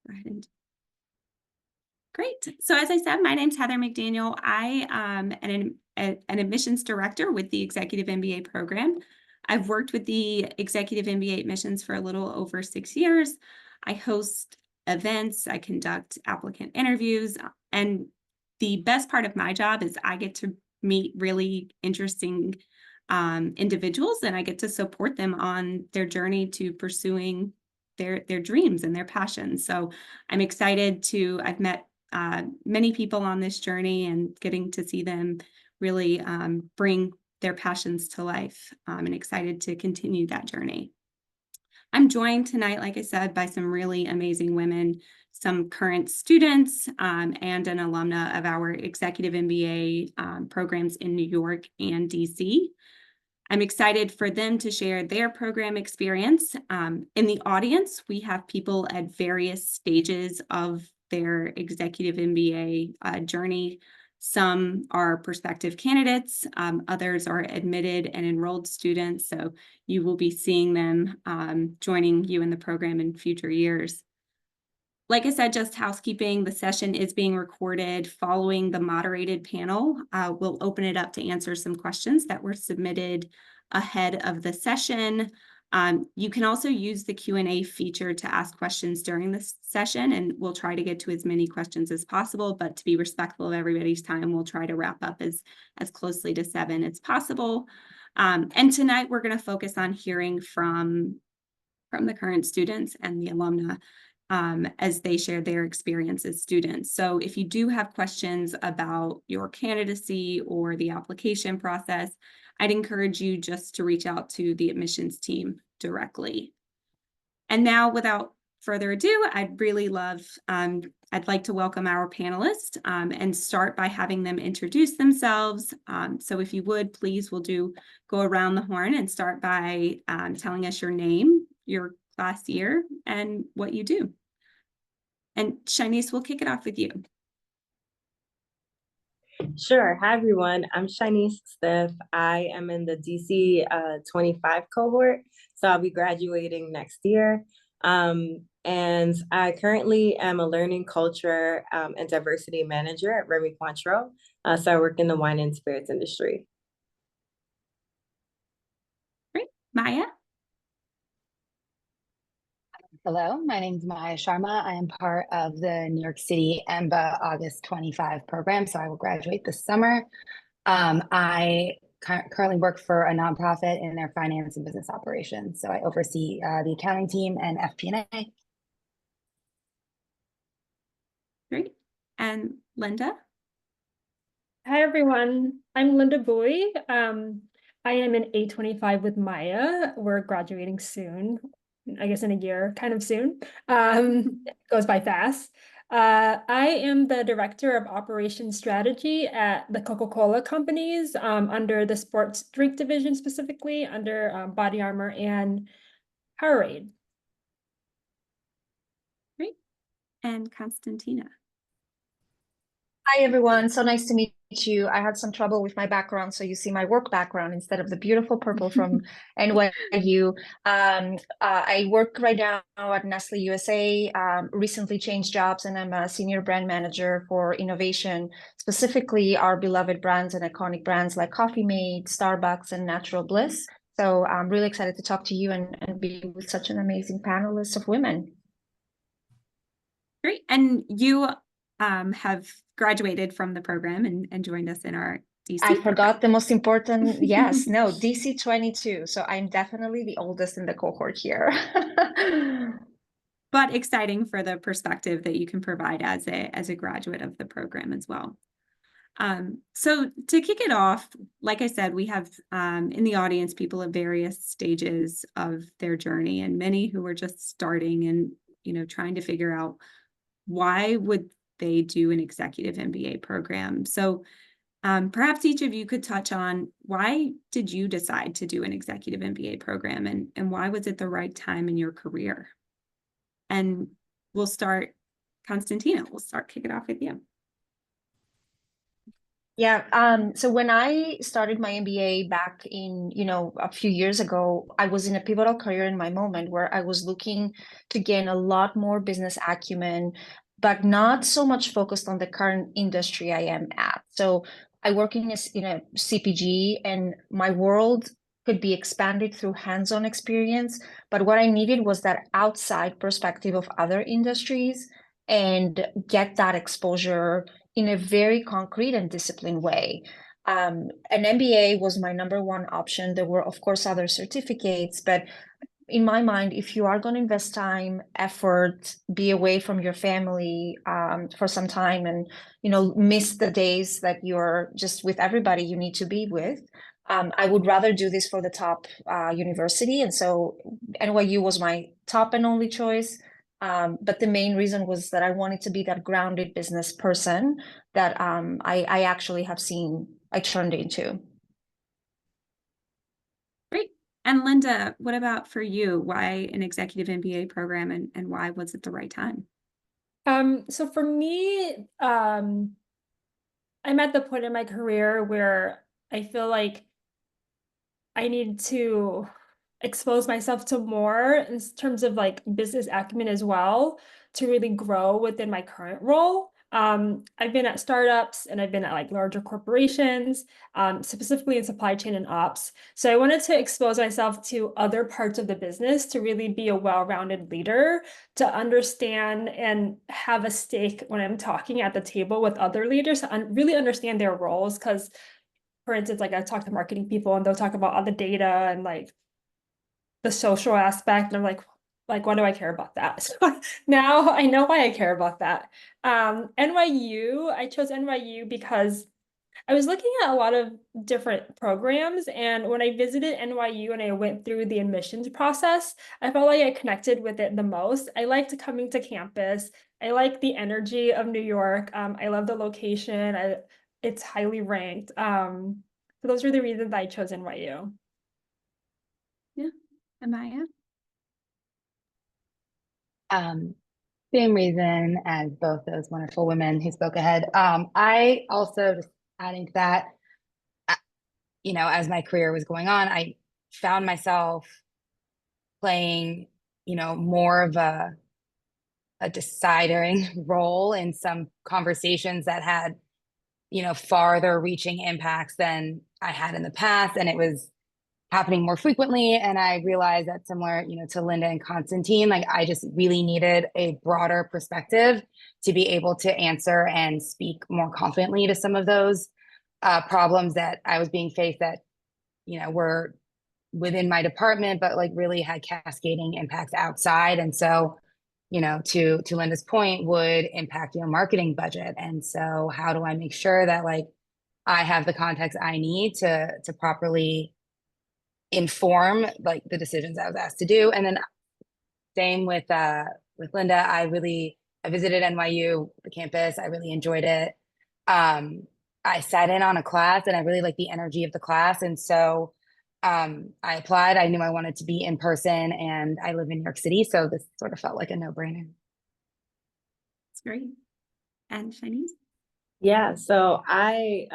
go ahead and great. So as I said, my name's Heather McDaniel. I am an admissions director with the Executive MBA program. I've worked with the Executive MBA admissions for a little over 6 years. I host events, I conduct applicant interviews, and the best part of my job is I get to meet really interesting individuals, and I get to support them on their journey to pursuing their dreams and their passions. So I'm excited I've met many people on this journey and getting to see them really bring their passions to life, and excited to continue that journey. I'm joined tonight, like I said, by some really amazing women, some current students and an alumna of our Executive MBA programs in New York and DC. I'm excited for them to share their program experience. In the audience, we have people at various stages of their Executive MBA journey. Some are prospective candidates, others are admitted and enrolled students, so you will be seeing them joining you in the program in future years. Like I said, just housekeeping, the session is being recorded. Following the moderated panel, we'll open it up to answer some questions that were submitted ahead of the session. You can also use the Q&A feature to ask questions during the session, and we'll try to get to as many questions as possible, but to be respectful of everybody's time, we'll try to wrap up as closely to 7 as possible. And tonight we're going to focus on hearing from the current students and the alumni as they share their experience as students. So if you do have questions about your candidacy or the application process, I'd encourage you just to reach out to the admissions team directly. And now, without further ado, I'd like to welcome our panelists and start by having them introduce themselves. So if you would, please, we'll go around the horn and start by telling us your name, your class year, and what you do. And Shanice, we'll kick it off with you. Sure. Hi, everyone. I'm Shanice Stiff. I am in the DC 25 cohort, so I'll be graduating next year. And I currently am a learning culture and diversity manager at Remy Cointreau. So I work in the wine and spirits industry. Great. Maya? Hello, my name is Maya Sharma. I am part of the New York City EMBA August 25 program, so I will graduate this summer. I currently work for a nonprofit in their finance and business operations, so I oversee the accounting team and FP&A. Great. And Linda? Hi, everyone. I'm Linda Bowie. I am in A25 with Maya. We're graduating soon. I guess in a year, kind of soon. It goes by fast. I am the director of operations strategy at the Coca-Cola companies under the sports drink division, specifically under Body Armor and Powerade. Great. And Constantina? Hi, everyone. So nice to meet you. I had some trouble with my background, so you see my work background instead of the beautiful purple from NYU. I work right now at Nestle USA, recently changed jobs, and I'm a senior brand manager for innovation, specifically our beloved brands and iconic brands like Coffee Mate, Starbucks, and Natural Bliss. So I'm really excited to talk to you and be with such an amazing panelist of women. Great. And you have graduated from the program and joined us in our DC. I forgot the most important. Yes, no, DC 22. So I'm definitely the oldest in the cohort here. But exciting for the perspective that you can provide as a graduate of the program as well. So to kick it off, like I said, we have in the audience people at various stages of their journey, and many who are just starting and trying to figure out why would they do an executive MBA program. So perhaps each of you could touch on, why did you decide to do an executive MBA program, and why was it the right time in your career? And we'll start, Constantina, we'll kick it off with you. Yeah. So when I started my MBA back in, a few years ago, I was in a pivotal career in my moment where I was looking to gain a lot more business acumen, but not so much focused on the current industry I am at. So I work in a CPG, and my world could be expanded through hands-on experience. But what I needed was that outside perspective of other industries and get that exposure in a very concrete and disciplined way. An MBA was my number one option. There were, of course, other certificates, but in my mind, if you are going to invest time, effort, be away from your family for some time, and miss the days that you're just with everybody you need to be with, I would rather do this for the top university. And so NYU was my top and only choice. But the main reason was that I wanted to be that grounded business person that I actually have seen I turned into. Great. And Linda, what about for you? Why an executive MBA program, and why was it the right time? So for me, I'm at the point in my career where I feel like I need to expose myself to more in terms of like business acumen as well to really grow within my current role. I've been at startups and I've been at like larger corporations, specifically in supply chain and ops. So I wanted to expose myself to other parts of the business to really be a well-rounded leader, to understand and have a stake when I'm talking at the table with other leaders, to really understand their roles. Because, for instance, like I talk to marketing people and they'll talk about all the data and like the social aspect. And I'm like, why do I care about that? So now I know why I care about that. NYU, I chose NYU because I was looking at a lot of different programs. And when I visited NYU and I went through the admissions process, I felt like I connected with it the most. I liked coming to campus. I like the energy of New York. I love the location. It's highly ranked. So those were the reasons I chose NYU. Yeah. And Maya? Same reason as both those wonderful women who spoke ahead. I also, just adding to that, as my career was going on, I found myself playing, more of a deciding role in some conversations that had, farther reaching impacts than I had in the past. And it was happening more frequently. And I realized that, similar, to Linda and Constantine, like I just really needed a broader perspective to be able to answer and speak more confidently to some of those problems that I was being faced that, were within my department, but like really had cascading impacts outside. And so, to Linda's point, would impact your marketing budget. And so how do I make sure that like I have the context I need to properly inform like the decisions I was asked to do? And then same with Linda, I visited NYU, the campus. I really enjoyed it. I sat in on a class and I really liked the energy of the class. And so I applied. I knew I wanted to be in person, and I live in New York City, so this sort of felt like a no-brainer. That's great. And Chinese? Yeah, so I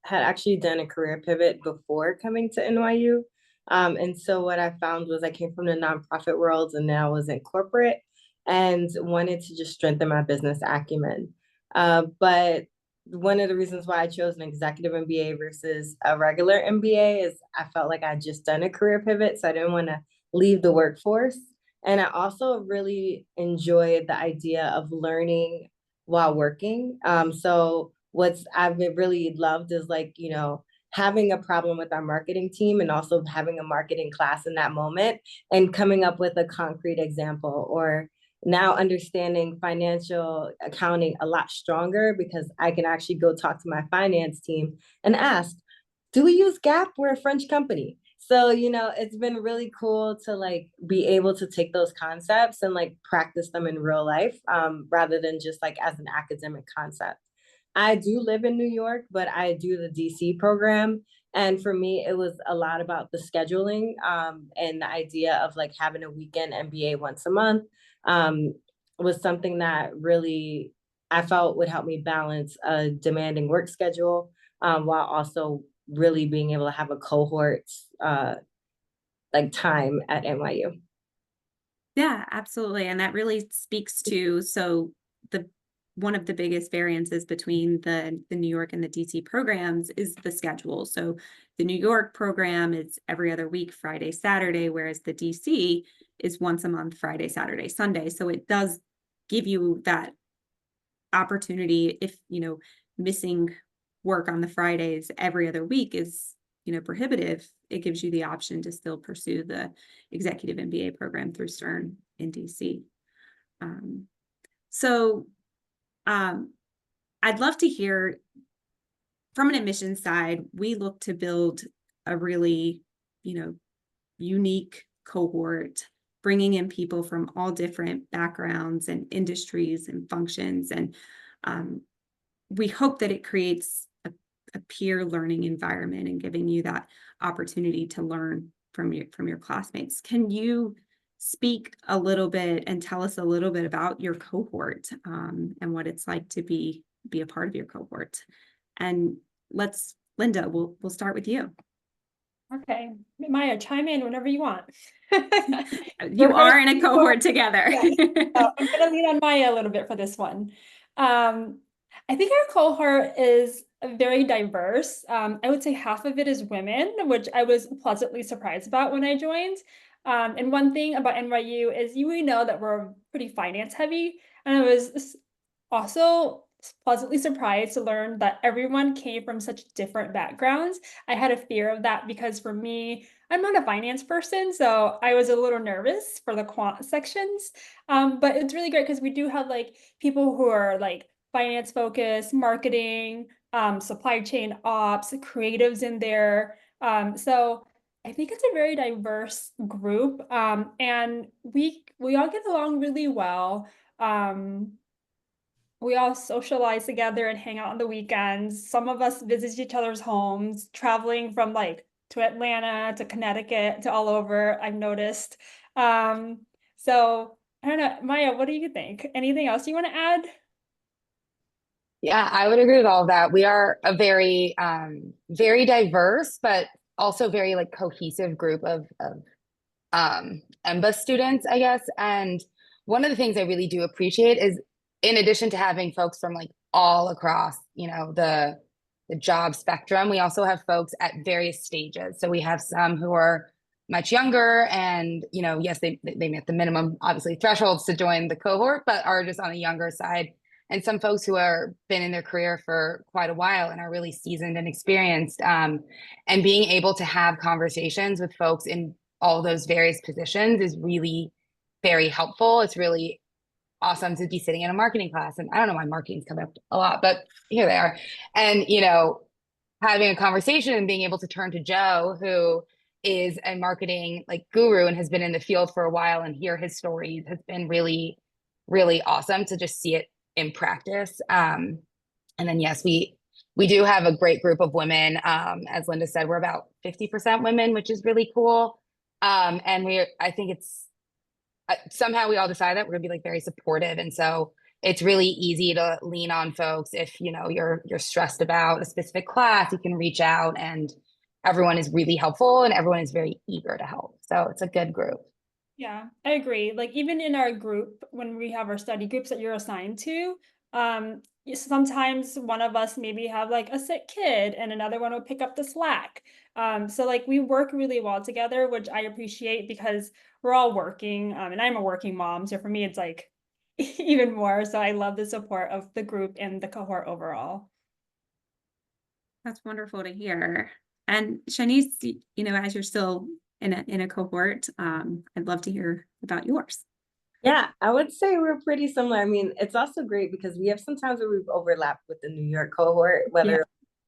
had actually done a career pivot before coming to NYU. And so what I found was I came from the nonprofit world and now I was in corporate and wanted to just strengthen my business acumen. But one of the reasons why I chose an executive MBA versus a regular MBA is I felt like I'd just done a career pivot, so I didn't want to leave the workforce. And I also really enjoyed the idea of learning while working. So what's I've really loved is like, having a problem with our marketing team and also having a marketing class in that moment and coming up with a concrete example, or now understanding financial accounting a lot stronger because I can actually go talk to my finance team and ask, do we use GAAP? We're a French company. So, it's been really cool to like be able to take those concepts and like practice them in real life, rather than just like as an academic concept. I do live in New York, but I do the DC program. And for me, it was a lot about the scheduling, and the idea of like having a weekend MBA once a month, was something that really I felt would help me balance a demanding work schedule while also really being able to have a cohort like time at NYU. Yeah, absolutely. And that really speaks to, so the one of the biggest variances between the New York and the DC programs is the schedule. So the New York program is every other week, Friday, Saturday, whereas the DC is once a month, Friday, Saturday, Sunday. So it does give you that opportunity if, missing work on the Fridays every other week is, prohibitive. It gives you the option to still pursue the executive MBA program through Stern in DC. So I'd love to hear from an admissions side, we look to build a really, unique cohort, bringing in people from all different backgrounds and industries and functions. And we hope that it creates a peer learning environment and giving you that opportunity to learn from your classmates. Can you speak a little bit and tell us a little bit about your cohort and what it's like to be a part of your cohort? And Linda, we'll start with you. Okay, Maya, chime in whenever you want. You are in a cohort together. I'm gonna lean on Maya a little bit for this one. I think our cohort is very diverse. I would say half of it is women, which I was pleasantly surprised about when I joined. And one thing about NYU is we know that we're pretty finance heavy, and I was also pleasantly surprised to learn that everyone came from such different backgrounds. I had a fear of that because for me, I'm not a finance person, so I was a little nervous for the quant sections. But it's really great because we do have like people who are like finance focused, marketing, supply chain ops, creatives in there. So I think it's a very diverse group, and we all get along really well. We all socialize together and hang out on the weekends. Some of us visit each other's homes, traveling from like to Atlanta to Connecticut to all over, I've noticed. So I don't know, Maya, what do you think? Anything else you want to add? Yeah, I would agree with all of that. We are a very, very diverse, but also very like cohesive group of EMBA students, I guess. And one of the things I really do appreciate is, in addition to having folks from like all across, the job spectrum, we also have folks at various stages. So we have some who are much younger and, yes, they met the minimum, obviously, thresholds to join the cohort, but are just on the younger side. And some folks who are been in their career for quite a while and are really seasoned and experienced. And being able to have conversations with folks in all those various positions is really very helpful. It's really awesome to be sitting in a marketing class. And I don't know why marketing's come up a lot, but here they are. And, having a conversation and being able to turn to Joe, who is a marketing like guru and has been in the field for a while, and hear his stories has been really, really awesome to just see it in practice. And then, yes, we do have a great group of women. As Linda said, we're about 50% women, which is really cool. And I think it's somehow we all decided that we're gonna be like very supportive. And so it's really easy to lean on folks. If, you're stressed about a specific class, you can reach out, and everyone is really helpful and everyone is very eager to help. So it's a good group. Yeah, I agree. Like even in our group, when we have our study groups that you're assigned to, sometimes one of us maybe have like a sick kid and another one will pick up the slack. So like we work really well together, which I appreciate because we're all working, and I'm a working mom. So for me, it's like even more. So I love the support of the group and the cohort overall. That's wonderful to hear. And Shanice, as you're still in a cohort, I'd love to hear about yours. Yeah, I would say we're pretty similar. I mean, it's also great because we have sometimes where we've overlapped with the New York cohort, whether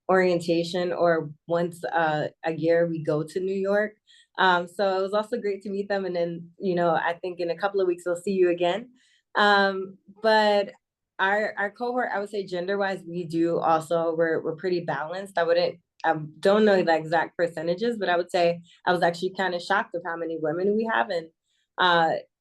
orientation or once a year we go to New York. So it was also great to meet them. And then, I think in a couple of weeks, we'll see you again. But our cohort, I would say gender-wise, we do also, we're pretty balanced. I don't know the exact percentages, but I would say I was actually kind of shocked of how many women we have. And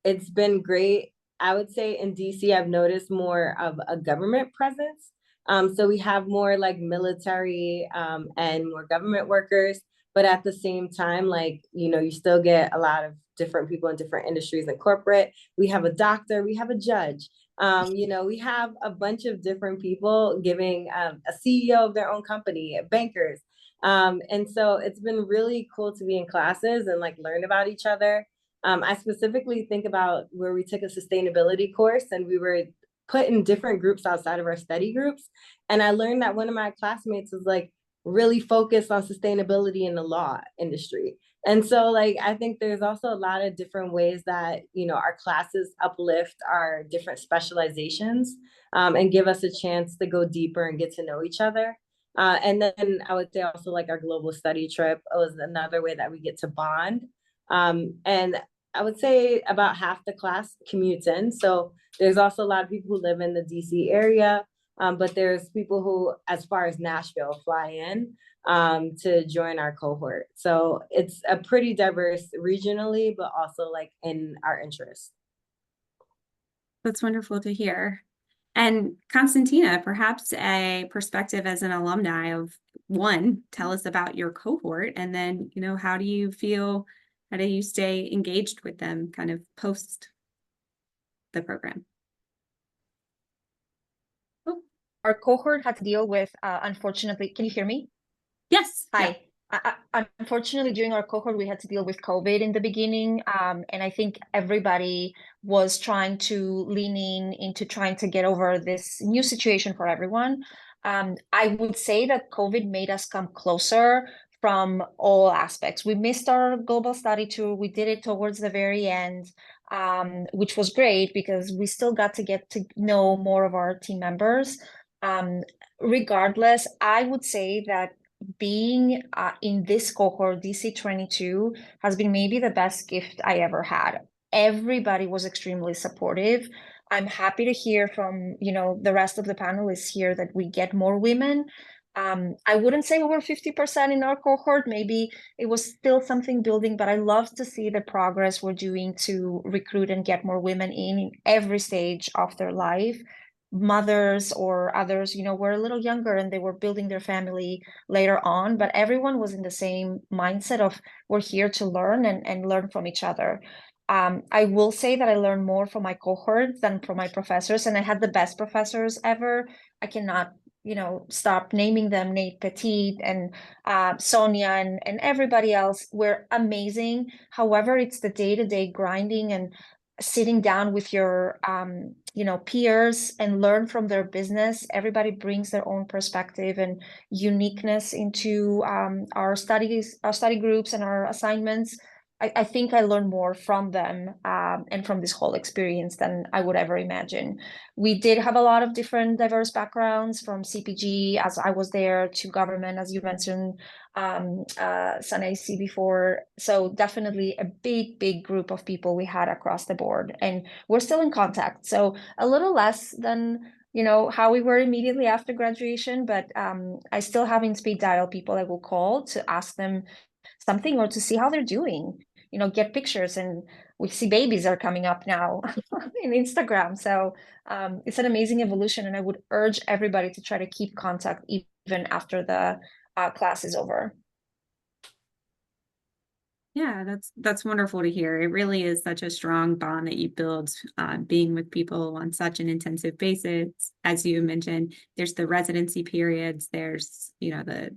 it's been great. I would say in DC, I've noticed more of a government presence. So we have more like military and more government workers, but at the same time, like, you still get a lot of different people in different industries and corporate. We have a doctor, we have a judge. We have a bunch of different people giving a CEO of their own company, bankers. And so it's been really cool to be in classes and like learn about each other. I specifically think about where we took a sustainability course and we were put in different groups outside of our study groups. And I learned that one of my classmates was like really focused on sustainability in the law industry. And so like, I think there's also a lot of different ways that, our classes uplift our different specializations and give us a chance to go deeper and get to know each other. And then I would say also like our global study trip was another way that we get to bond. And I would say about half the class commutes in. So there's also a lot of people who live in the DC area, but there's people who, as far as Nashville, fly in to join our cohort. So it's a pretty diverse regionally, but also like in our interests. That's wonderful to hear. And Constantina, perhaps a perspective as an alumni of one, tell us about your cohort, and then, how do you stay engaged with them kind of post the program? Our cohort had to deal with, unfortunately, can you hear me? Yes. Hi. Unfortunately, during our cohort, we had to deal with COVID in the beginning. And I think everybody was trying to lean into trying to get over this new situation for everyone. I would say that COVID made us come closer from all aspects. We missed our global study tour. We did it towards the very end, which was great because we still got to get to know more of our team members. Regardless, I would say that being in this cohort, DC22, has been maybe the best gift I ever had. Everybody was extremely supportive. I'm happy to hear from, the rest of the panelists here that we get more women. I wouldn't say over 50% in our cohort. Maybe it was still something building, but I love to see the progress we're doing to recruit and get more women in every stage of their life. Mothers or others, were a little younger and they were building their family later on, but everyone was in the same mindset of we're here to learn and learn from each other. I will say that I learned more from my cohort than from my professors, and I had the best professors ever. I cannot, stop naming them. Nate Petit and Sonia and everybody else were amazing. However, it's the day-to-day grinding and sitting down with your peers and learn from their business. Everybody brings their own perspective and uniqueness into our study groups and our assignments. I think I learned more from them and from this whole experience than I would ever imagine. We did have a lot of different diverse backgrounds, from CPG, as I was there, to government, as you mentioned, Sanaisi before. So definitely a big group of people we had across the board, and we're still in contact. So a little less than how we were immediately after graduation, but I still have in speed dial people I will call to ask them something or to see how they're doing, get pictures. And we see babies are coming up now in Instagram. So it's an amazing evolution, and I would urge everybody to try to keep contact even after the class is over. Yeah, that's wonderful to hear. It really is such a strong bond that you build being with people on such an intensive basis. As you mentioned, there's the residency periods, there's, the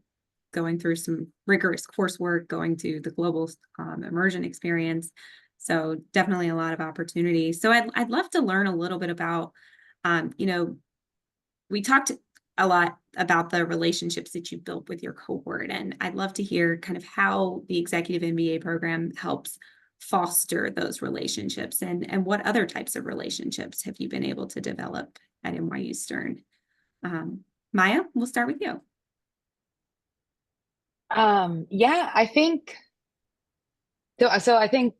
going through some rigorous coursework, going to the global immersion experience. So definitely a lot of opportunity. So I'd love to learn a little bit about, we talked a lot about the relationships that you built with your cohort, and I'd love to hear kind of how the Executive MBA program helps foster those relationships, and what other types of relationships have you been able to develop at NYU Stern. Maya, we'll start with you. Yeah, I think so. I think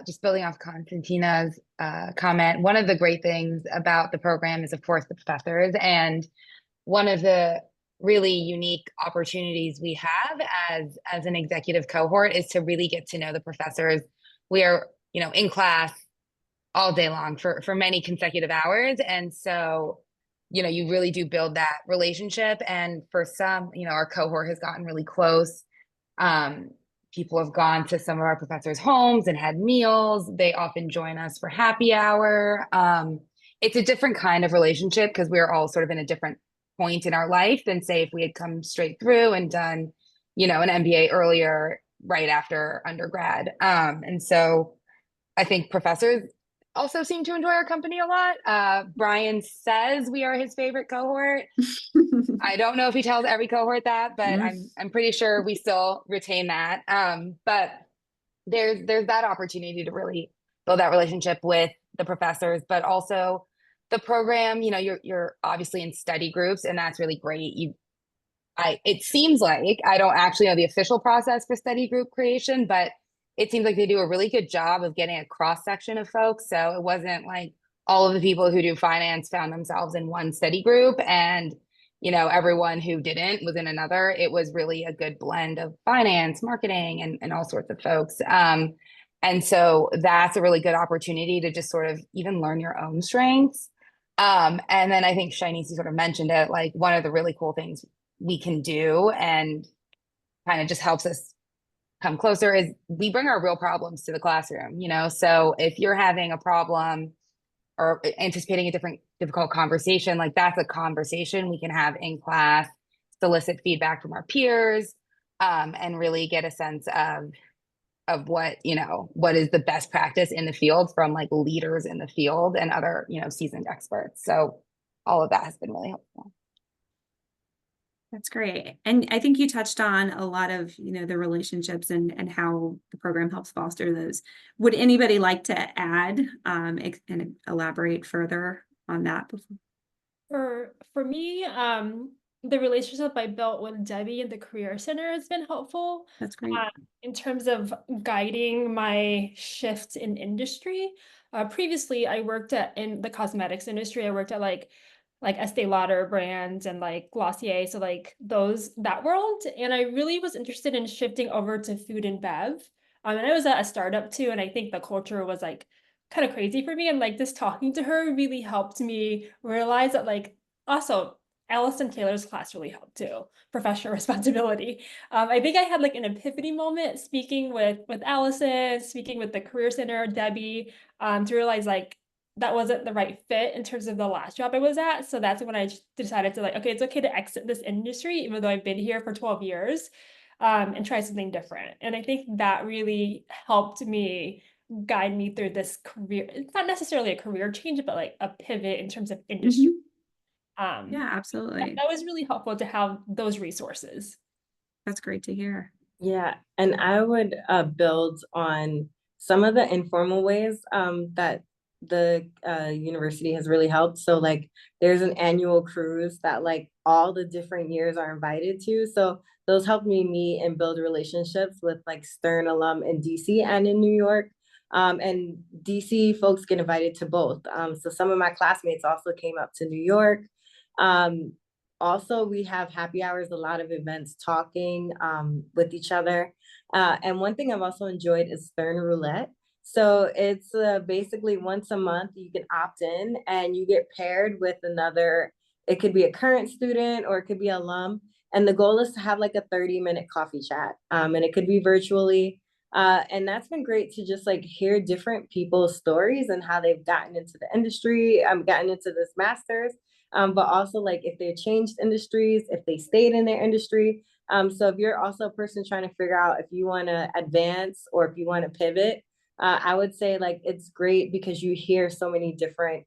just building off Constantina's comment, one of the great things about the program is, of course, the professors, and one of the really unique opportunities we have as an executive cohort is to really get to know the professors. We are, in class all day long for many consecutive hours, and so you really do build that relationship. And for some, our cohort has gotten really close. People have gone to some of our professors' homes and had meals. They often join us for happy hour. It's a different kind of relationship because we're all sort of in a different point in our life than, say, if we had come straight through and done, an MBA earlier, right after undergrad. And so I think professors also seem to enjoy our company a lot. Brian says we are his favorite cohort. I don't know if he tells every cohort that, but I'm pretty sure we still retain that. But there's that opportunity to really build that relationship with the professors, but also the program. You're obviously in study groups, and that's really great. It seems like, I don't actually know the official process for study group creation, but it seems like they do a really good job of getting a cross section of folks. So it wasn't like all of the people who do finance found themselves in one study group and everyone who didn't was in another. It was really a good blend of finance, marketing, and all sorts of folks. And so that's a really good opportunity to just sort of even learn your own strengths. And then I think Shinice sort of mentioned it, like one of the really cool things we can do and kind of just helps us come closer is we bring our real problems to the classroom. So if you're having a problem or anticipating a difficult conversation, like that's a conversation we can have in class, solicit feedback from our peers, and really get a sense of what is the best practice in the field from like leaders in the field and other seasoned experts. So all of that has been really helpful. That's great. And I think you touched on a lot of, the relationships and how the program helps foster those. Would anybody like to add and elaborate further on that? For me, the relationship I built with Debbie in the Career Center has been helpful. That's great. In terms of guiding my shift in industry. Previously, I worked in the cosmetics industry. I worked at like Estee Lauder brands and like Glossier, so like that world. And I really was interested in shifting over to food and bev. And I was at a startup too, and I think the culture was like kind of crazy for me. And like just talking to her really helped me realize that like also Allison Taylor's class really helped too. Professional responsibility. I think I had like an epiphany moment speaking with Allison, speaking with the Career Center, Debbie, to realize like that wasn't the right fit in terms of the last job I was at. So that's when I decided to like, okay, it's okay to exit this industry, even though I've been here for 12 years, and try something different. And I think that really helped me guide me through this career. It's not necessarily a career change, but like a pivot in terms of industry. Yeah, absolutely. That was really helpful to have those resources. That's great to hear. Yeah, and I would build on some of the informal ways that the university has really helped. So like there's an annual cruise that like all the different years are invited to. So those helped me meet and build relationships with like Stern alum in DC and in New York. And DC folks get invited to both. So some of my classmates also came up to New York. Also, we have happy hours, a lot of events talking with each other. And one thing I've also enjoyed is Stern Roulette. So it's basically once a month you can opt in and you get paired with another. It could be a current student or it could be alum. And the goal is to have like a 30-minute coffee chat. And it could be virtually. And that's been great to just like hear different people's stories and how they've gotten into the industry, gotten into this master's. But also like if they changed industries, if they stayed in their industry. So if you're also a person trying to figure out if you want to advance or if you want to pivot, I would say like it's great because you hear so many different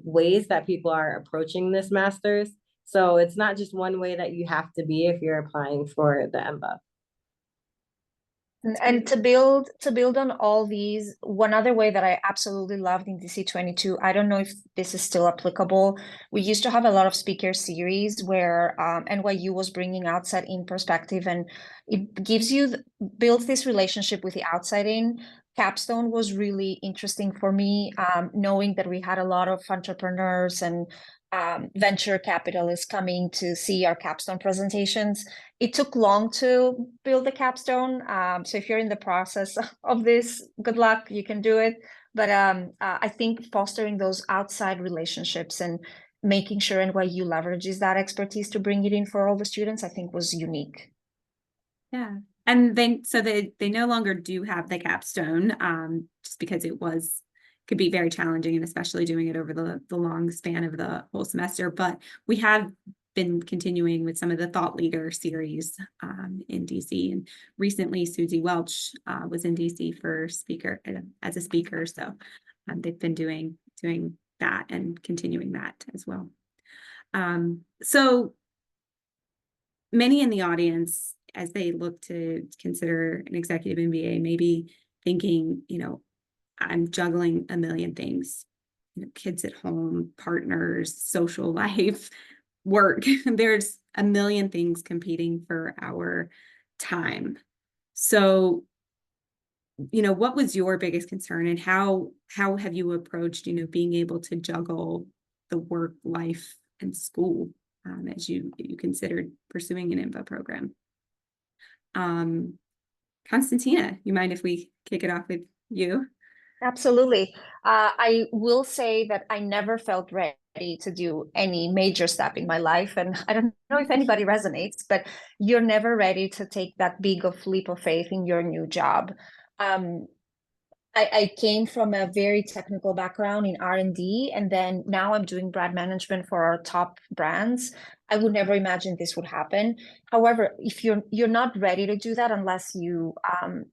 ways that people are approaching this master's. So it's not just one way that you have to be if you're applying for the EMBA. And to build on all these, one other way that I absolutely loved in DC22, I don't know if this is still applicable. We used to have a lot of speaker series where NYU was bringing outside in perspective, and it gives you builds this relationship with the outside in. Capstone was really interesting for me, knowing that we had a lot of entrepreneurs and venture capitalists coming to see our capstone presentations. It took long to build the capstone. So if you're in the process of this, good luck, you can do it. But I think fostering those outside relationships and making sure NYU leverages that expertise to bring it in for all the students, I think was unique. Yeah. And then, so they no longer do have the capstone, just because could be very challenging, and especially doing it over the long span of the whole semester. But we have been continuing with some of the thought leader series in DC, and recently Susie Welch was in DC for as a speaker. So they've been doing that and continuing that as well. So many in the audience, as they look to consider an executive MBA, maybe thinking, I'm juggling a million things, kids at home, partners, social life, work. There's a million things competing for our time. So, what was your biggest concern, and how have you approached, being able to juggle the work, life, and school as you considered pursuing an EMBA program? Constantina, you mind if we kick it off with you? Absolutely. I will say that I never felt ready to do any major step in my life. And I don't know if anybody resonates, but you're never ready to take that big of leap of faith in your new job. I came from a very technical background in R&D, and then now I'm doing brand management for our top brands. I would never imagine this would happen. However, if you're not ready to do that unless you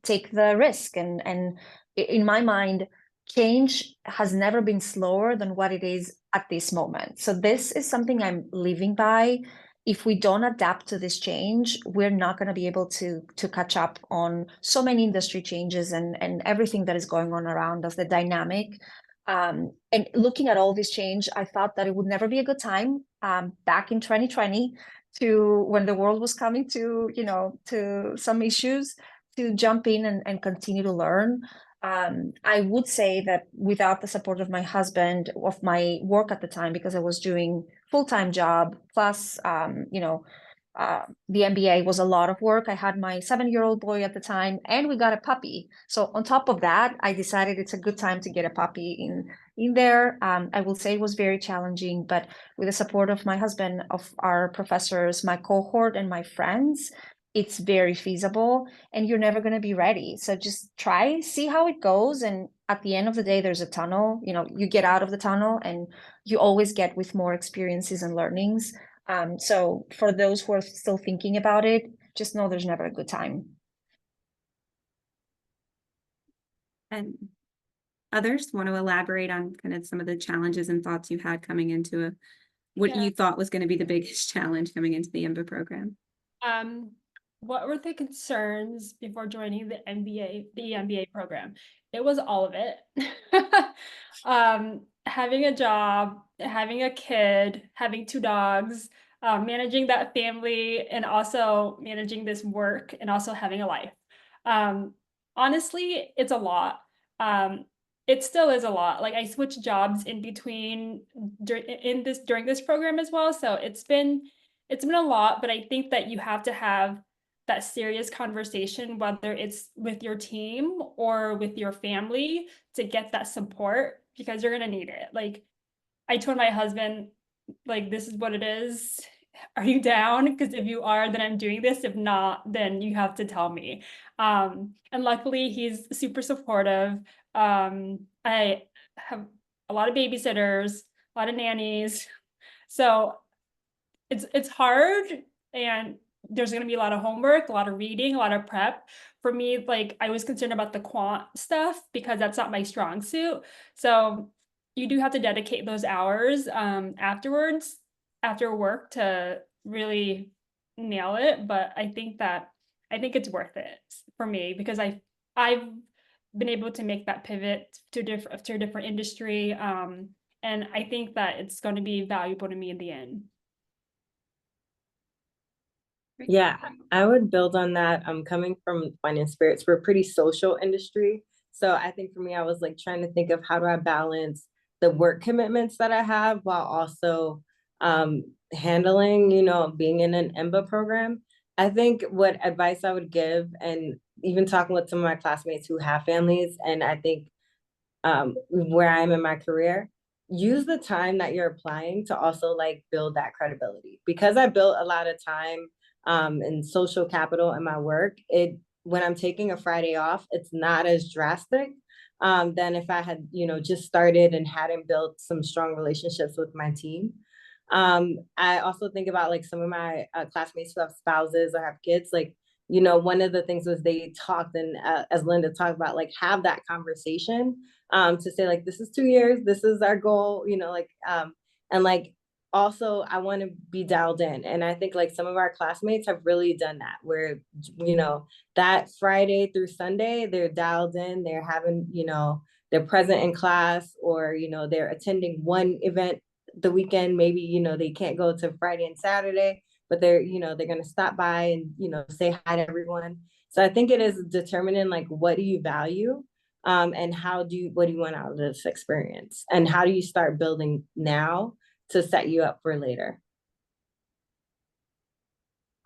take the risk, and in my mind, change has never been slower than what it is at this moment. So this is something I'm living by. If we don't adapt to this change, we're not going to be able to catch up on so many industry changes and everything that is going on around us, the dynamic. And looking at all this change, I thought that it would never be a good time back in 2020 when the world was coming to, to some issues, to jump in and continue to learn. I would say that without the support of my husband, of my work at the time, because I was doing full-time job, plus, the MBA was a lot of work. I had my 7-year-old boy at the time, and we got a puppy. So on top of that, I decided it's a good time to get a puppy in there. I will say it was very challenging, but with the support of my husband, of our professors, my cohort, and my friends, it's very feasible, and you're never going to be ready. So just try, see how it goes. And at the end of the day, there's a tunnel, you get out of the tunnel, and you always get with more experiences and learnings. So for those who are still thinking about it, just know there's never a good time. And others want to elaborate on kind of some of the challenges and thoughts you had coming into what you thought was going to be the biggest challenge coming into the EMBA program? What were the concerns before joining the EMBA program? It was all of it. Having a job, having a kid, having 2 dogs, managing that family, and also managing this work, and also having a life. Honestly, it's a lot. It still is a lot. Like, I switched jobs in between during this program as well. So it's been a lot, but I think that you have to have that serious conversation, whether it's with your team or with your family, to get that support, because you're going to need it. Like, I told my husband, like, this is what it is. Are you down? Because if you are, then I'm doing this. If not, then you have to tell me. And luckily, he's super supportive. I have a lot of babysitters, a lot of nannies. So it's hard, and there's going to be a lot of homework, a lot of reading, a lot of prep. For me, like, I was concerned about the quant stuff because that's not my strong suit. So you do have to dedicate those hours afterwards, after work, to really nail it. But I think it's worth it for me, because I've been able to make that pivot to a different industry. And I think that it's going to be valuable to me in the end. Yeah, I would build on that. I'm coming from finance spirits. We're a pretty social industry. So I think for me, I was like trying to think of how do I balance the work commitments that I have while also handling, being in an EMBA program. I think what advice I would give, and even talking with some of my classmates who have families, and I think where I am in my career, use the time that you're applying to also like build that credibility. Because I built a lot of time and social capital in my work, when I'm taking a Friday off, it's not as drastic than if I had, just started and hadn't built some strong relationships with my team. I also think about like some of my classmates who have spouses or have kids, like, one of the things was they talked, and as Linda talked about, like have that conversation to say like, this is 2 years, this is our goal, and like, also I want to be dialed in. And I think like some of our classmates have really done that, where, that Friday through Sunday, they're dialed in, they're having, they're present in class, or, they're attending one event the weekend, maybe, they can't go to Friday and Saturday, but they're going to stop by and, say hi to everyone. So I think it is determining like, what do you value? And what do you want out of this experience? And how do you start building now to set you up for later?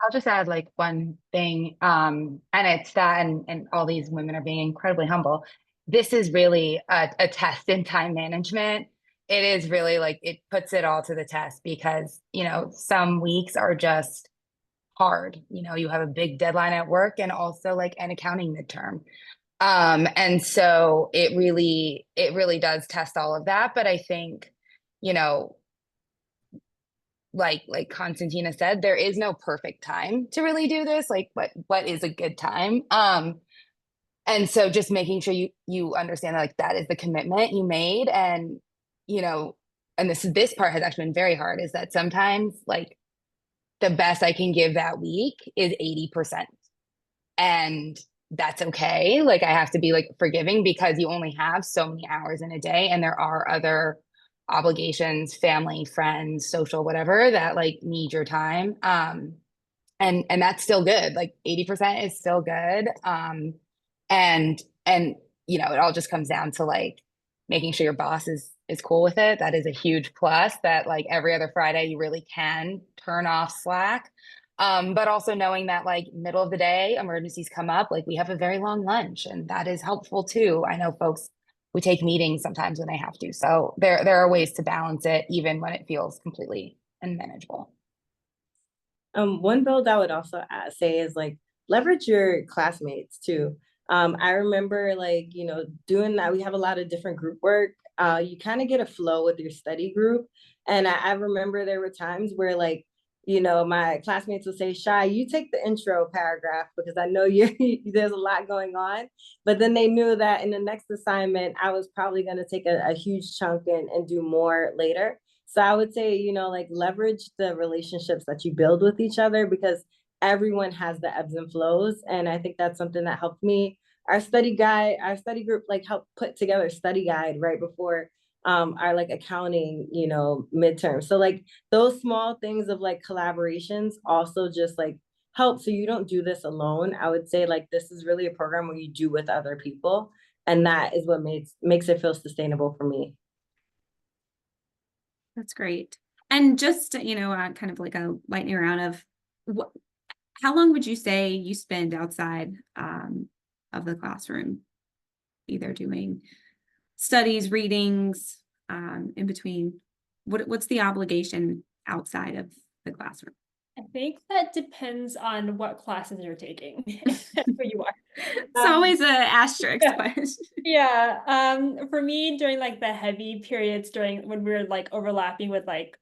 I'll just add like one thing, and it's that, and all these women are being incredibly humble. This is really a test in time management. It is really like, it puts it all to the test, because, some weeks are just hard. You have a big deadline at work, and also like an accounting midterm. And so it really does test all of that. But I think, like Constantina said, there is no perfect time to really do this. Like what is a good time? And so just making sure you understand that, like, that is the commitment you made. And, and this part has actually been very hard, is that sometimes like the best I can give that week is 80%. And that's okay. Like, I have to be like forgiving, because you only have so many hours in a day, and there are other obligations, family, friends, social, whatever, that like need your time. And that's still good. Like 80% is still good. And it all just comes down to like making sure your boss is cool with it. That is a huge plus, that like every other Friday you really can turn off Slack. But also knowing that like middle of the day emergencies come up, like we have a very long lunch, and that is helpful too. I know folks, we take meetings sometimes when they have to. So there are ways to balance it, even when it feels completely unmanageable. One build I would also say is like, leverage your classmates too. I remember like, doing that. We have a lot of different group work. You kind of get a flow with your study group. And I remember there were times where like, my classmates would say, Shy, you take the intro paragraph, because I know there's a lot going on. But then they knew that in the next assignment, I was probably going to take a huge chunk and do more later. So I would say, like, leverage the relationships that you build with each other, because everyone has the ebbs and flows. And I think that's something that helped me. Our study group, like, helped put together a study guide right before our like accounting, midterm. So like those small things of like collaborations also just like help. So you don't do this alone. I would say like, this is really a program where you do with other people. And that is what makes it feel sustainable for me. That's great. And just, kind of like a lightning round of how long would you say you spend outside of the classroom, either doing studies, readings, in between? What's the obligation outside of the classroom? I think that depends on what classes you're taking, who you are. It's always an asterisk question. Yeah. For me, during like the heavy periods, during when we were like overlapping with like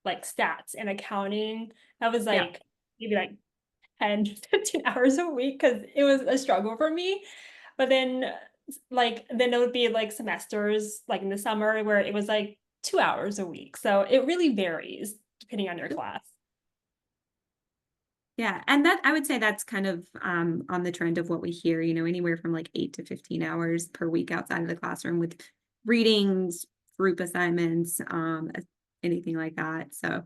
stats and accounting, that was like maybe like 10, 15 hours a week, because it was a struggle for me. But then it would be like semesters, like in the summer, where it was like 2 hours a week. So it really varies depending on your class. Yeah, and that I would say that's kind of on the trend of what we hear, anywhere from like 8 to 15 hours per week outside of the classroom, with readings, group assignments, anything like that. So,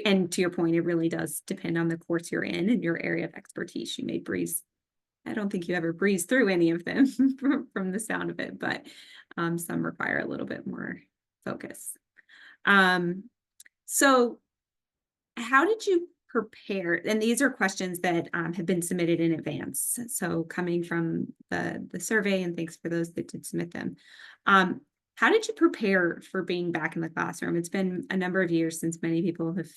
and to your point, it really does depend on the course you're in and your area of expertise. You may breeze. I don't think you ever breeze through any of them from the sound of it, but some require a little bit more focus. So how did you prepare? And these are questions that have been submitted in advance. So coming from the survey, and thanks for those that did submit them. How did you prepare for being back in the classroom? It's been a number of years since many people have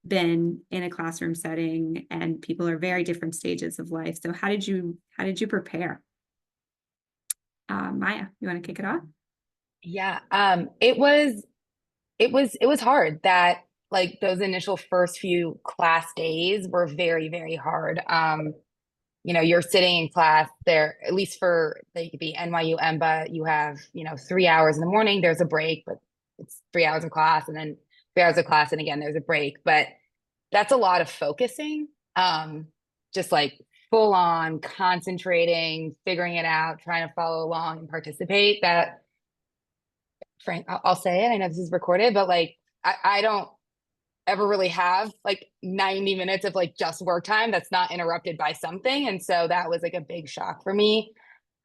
been in a classroom setting, and people are very different stages of life. So how did you prepare? Maya, you want to kick it off? Yeah, it was hard. That like those initial first few class days were very, very hard. You're sitting in class there, at least for like the NYU EMBA, you have, 3 hours in the morning, there's a break, but it's 3 hours of class, and then 3 hours of class, and again, there's a break. But that's a lot of focusing, just like full on concentrating, figuring it out, trying to follow along and participate. That, Frank, I'll say it, I know this is recorded, but like I don't ever really have like 90 minutes of like just work time that's not interrupted by something. And so that was like a big shock for me.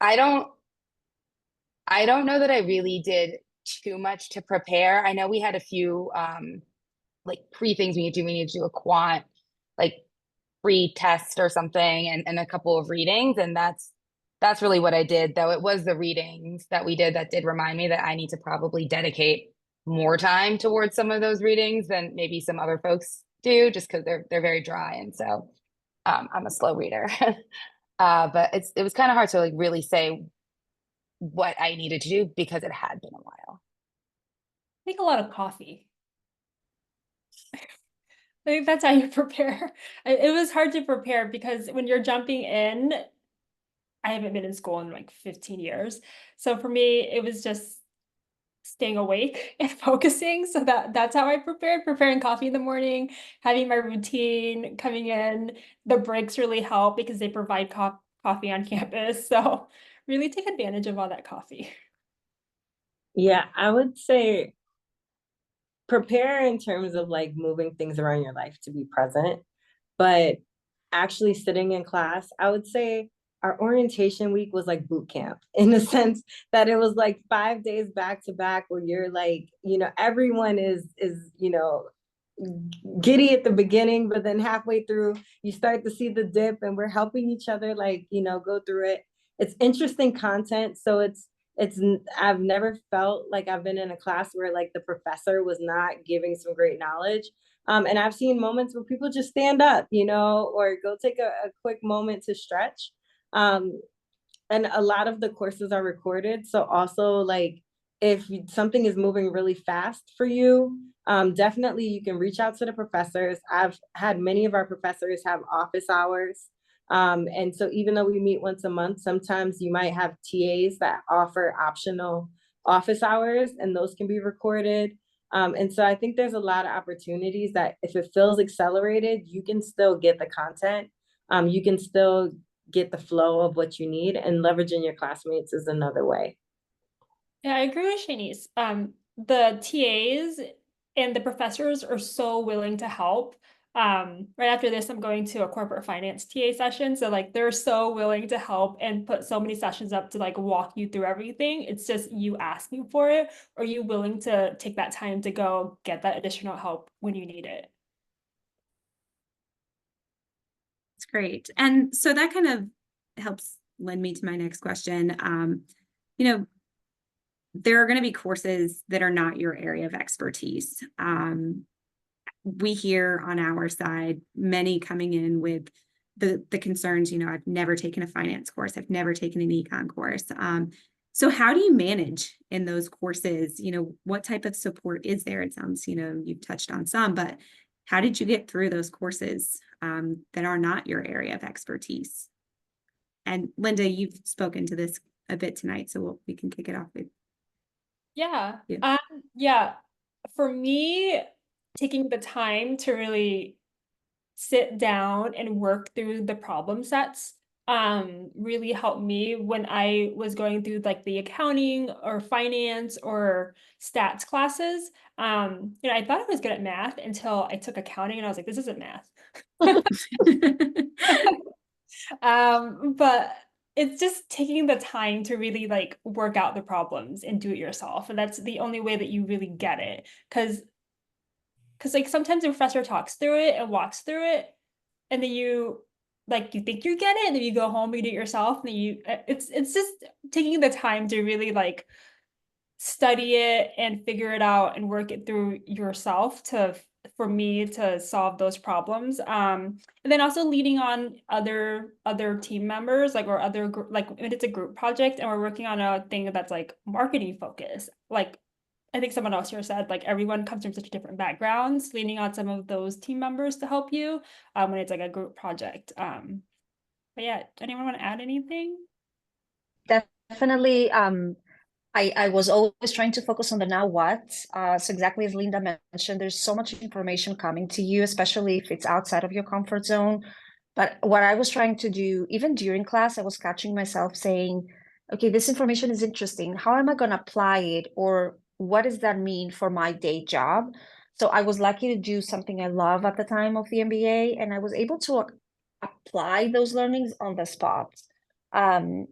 I don't know that I really did too much to prepare. I know we had a few like pre-things we need to do. We need to do a quant like pre-test or something, and a couple of readings. And that's really what I did, though it was the readings that we did that did remind me that I need to probably dedicate more time towards some of those readings than maybe some other folks do, just because they're very dry. And so I'm a slow reader. But it was kind of hard to like really say what I needed to do because it had been a while. I think a lot of coffee. I think that's how you prepare. It was hard to prepare because when you're jumping in, I haven't been in school in like 15 years. So for me, it was just staying awake and focusing. So that's how I preparing coffee in the morning, having my routine, coming in. The breaks really help because they provide coffee on campus. So really take advantage of all that coffee. Yeah, I would say prepare in terms of like moving things around your life to be present, but actually sitting in class, I would say our orientation week was like boot camp in the sense that it was like 5 days back to back where you're like, everyone is, giddy at the beginning, but then halfway through you start to see the dip, and we're helping each other like, go through it. It's interesting content. So I've never felt like I've been in a class where like the professor was not giving some great knowledge. And I've seen moments where people just stand up, or go take a quick moment to stretch. And a lot of the courses are recorded. So also like if something is moving really fast for you, definitely you can reach out to the professors. I've had many of our professors have office hours. And so even though we meet once a month, sometimes you might have TAs that offer optional office hours, and those can be recorded. And so I think there's a lot of opportunities that if it feels accelerated, you can still get the content. You can still get the flow of what you need, and leveraging your classmates is another way. Yeah, I agree with Shanice. The TAs and the professors are so willing to help. Right after this, I'm going to a corporate finance TA session. So like they're so willing to help and put so many sessions up to like walk you through everything. It's just you asking for it, or you willing to take that time to go get that additional help when you need it. It's great. And so that kind of helps lend me to my next question. There are going to be courses that are not your area of expertise. We hear on our side, many coming in with the concerns, I've never taken a finance course. I've never taken an econ course. So how do you manage in those courses? What type of support is there? It sounds, you've touched on some, but how did you get through those courses that are not your area of expertise? And Linda, you've spoken to this a bit tonight, so we can kick it off with. Yeah. Yeah. Yeah. For me, taking the time to really sit down and work through the problem sets really helped me when I was going through like the accounting or finance or stats classes. I thought I was good at math until I took accounting and I was like, this isn't math. But it's just taking the time to really like work out the problems and do it yourself. And that's the only way that you really get it. Because like sometimes the professor talks through it and walks through it, and then you think you get it, and then you go home and you do it yourself, and then it's just taking the time to really like study it and figure it out and work it through yourself for me to solve those problems. And then also leading on other team members, like, or like when it's a group project and we're working on a thing that's like marketing focused, like I think someone else here said, like, everyone comes from such different backgrounds, leaning on some of those team members to help you when it's like a group project. But yeah, anyone want to add anything? Definitely. I was always trying to focus on the now what. So exactly as Linda mentioned, there's so much information coming to you, especially if it's outside of your comfort zone. But what I was trying to do, even during class, I was catching myself saying, okay, this information is interesting. How am I going to apply it? Or what does that mean for my day job? So I was lucky to do something I love at the time of the MBA, and I was able to apply those learnings on the spot.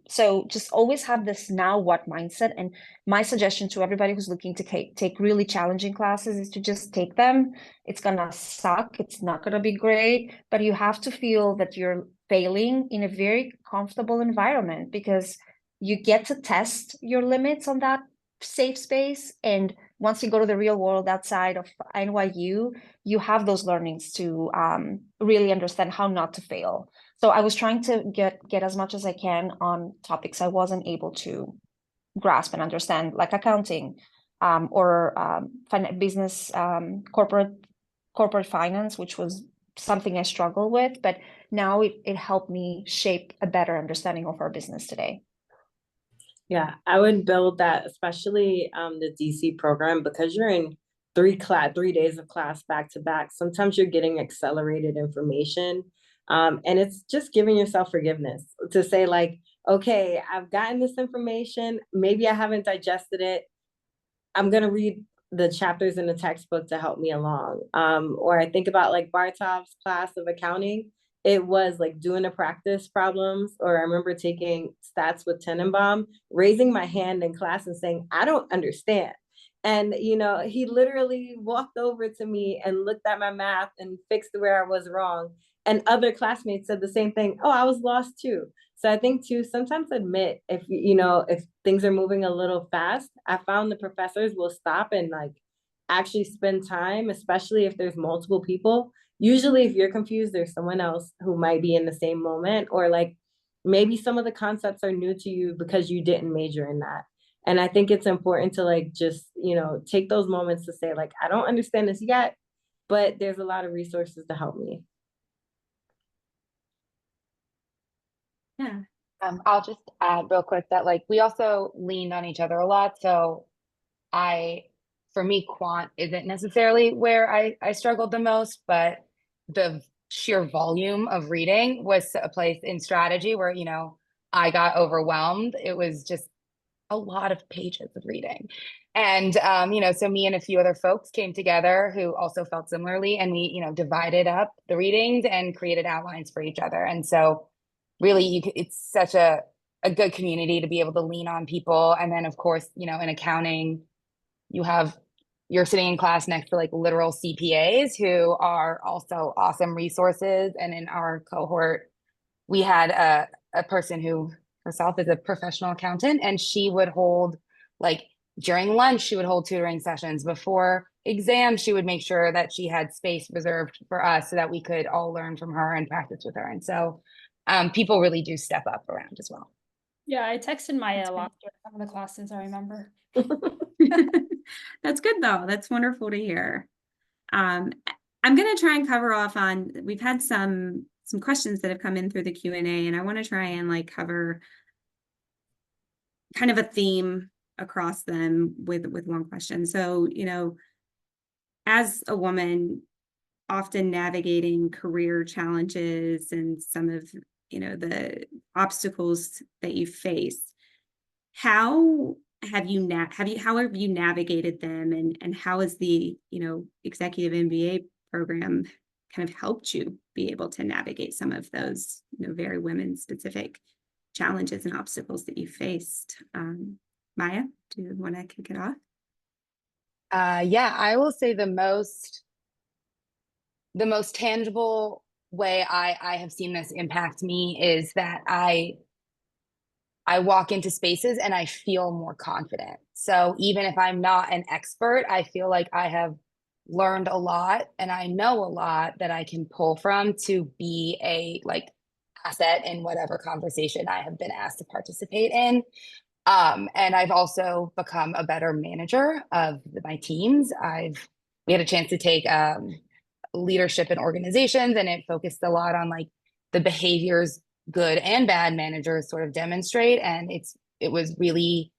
So just always have this now what mindset. And my suggestion to everybody who's looking to take really challenging classes is to just take them. It's gonna suck. It's not gonna be great, but you have to feel that you're failing in a very comfortable environment, because you get to test your limits on that safe space. And once you go to the real world outside of NYU, you have those learnings to really understand how not to fail. So I was trying to get as much as I can on topics I wasn't able to grasp and understand, like accounting, or business, corporate finance, which was something I struggled with. But now it helped me shape a better understanding of our business today. Yeah, I would build that, especially the DC program, because you're in 3 days of class back to back. Sometimes you're getting accelerated information. And it's just giving yourself forgiveness to say, like, okay, I've gotten this information. Maybe I haven't digested it. I'm going to read the chapters in the textbook to help me along. Or I think about like Bartov's class of accounting. It was like doing the practice problems. Or I remember taking stats with Tenenbaum, raising my hand in class and saying, I don't understand. And, you know, he literally walked over to me and looked at my math and fixed where I was wrong. And other classmates said the same thing. Oh, I was lost too. So I think too, sometimes admit if things are moving a little fast. I found the professors will stop and like actually spend time, especially if there's multiple people. Usually if you're confused, there's someone else who might be in the same moment, or like maybe some of the concepts are new to you because you didn't major in that. And I think it's important to like just, take those moments to say like, I don't understand this yet, but there's a lot of resources to help me. Yeah. I'll just add real quick that like we also leaned on each other a lot. So for me, quant isn't necessarily where I struggled the most, but the sheer volume of reading was a place in strategy where, I got overwhelmed. It was just a lot of pages of reading. And, so me and a few other folks came together who also felt similarly. And we, divided up the readings and created outlines for each other. And so really, it's such a good community to be able to lean on people. And then, of course, in accounting, you're sitting in class next to like literal CPAs who are also awesome resources. And in our cohort, we had a person who herself is a professional accountant, and she would hold like during lunch, she would hold tutoring sessions. Before exams, she would make sure that she had space reserved for us so that we could all learn from her and practice with her. And so people really do step up around as well. Yeah, I texted Maya a lot during some of the classes, I remember. That's good though. That's wonderful to hear. I'm going to try and cover off on, we've had some questions that have come in through the Q&A, and I want to try and like cover kind of a theme across them with one question. So, as a woman, often navigating career challenges and some of, the obstacles that you face, how have you navigated them, and how has the, executive MBA program kind of helped you be able to navigate some of those, very women specific challenges and obstacles that you faced? Maya, do you want to kick it off? Yeah, I will say the most tangible way I have seen this impact me is that I I walk into spaces and I feel more confident. So even if I'm not an expert, I feel like I have learned a lot and I know a lot that I can pull from to be a like asset in whatever conversation I have been asked to participate in. And I've also become a better manager of my teams. We had a chance to take leadership in organizations, and it focused a lot on like the behaviors good and bad managers sort of demonstrate. And it was really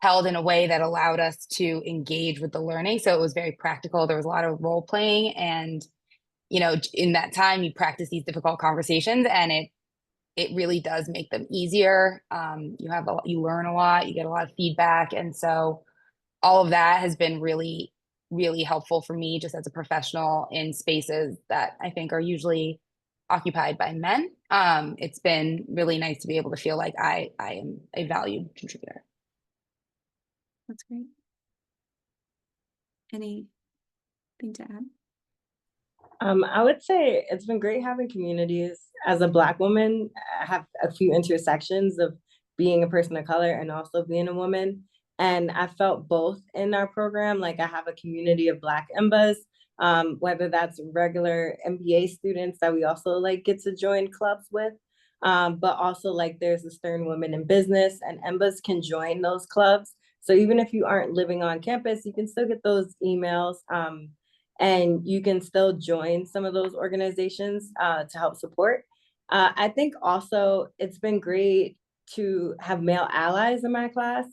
held in a way that allowed us to engage with the learning. So it was very practical. There was a lot of role playing, and in that time you practice these difficult conversations, and it really does make them easier. You learn a lot, you get a lot of feedback. And so all of that has been really, really helpful for me just as a professional in spaces that I think are usually occupied by men. It's been really nice to be able to feel like I am a valued contributor. That's great. Anything to add? I would say it's been great having communities. As a Black woman, I have a few intersections of being a person of color and also being a woman. And I felt both in our program. Like I have a community of Black EMBAs, whether that's regular MBA students that we also like get to join clubs with. But also like there's the Stern Women in Business, and EMBAs can join those clubs. So even if you aren't living on campus, you can still get those emails. And you can still join some of those organizations to help support. I think also it's been great to have male allies in my class,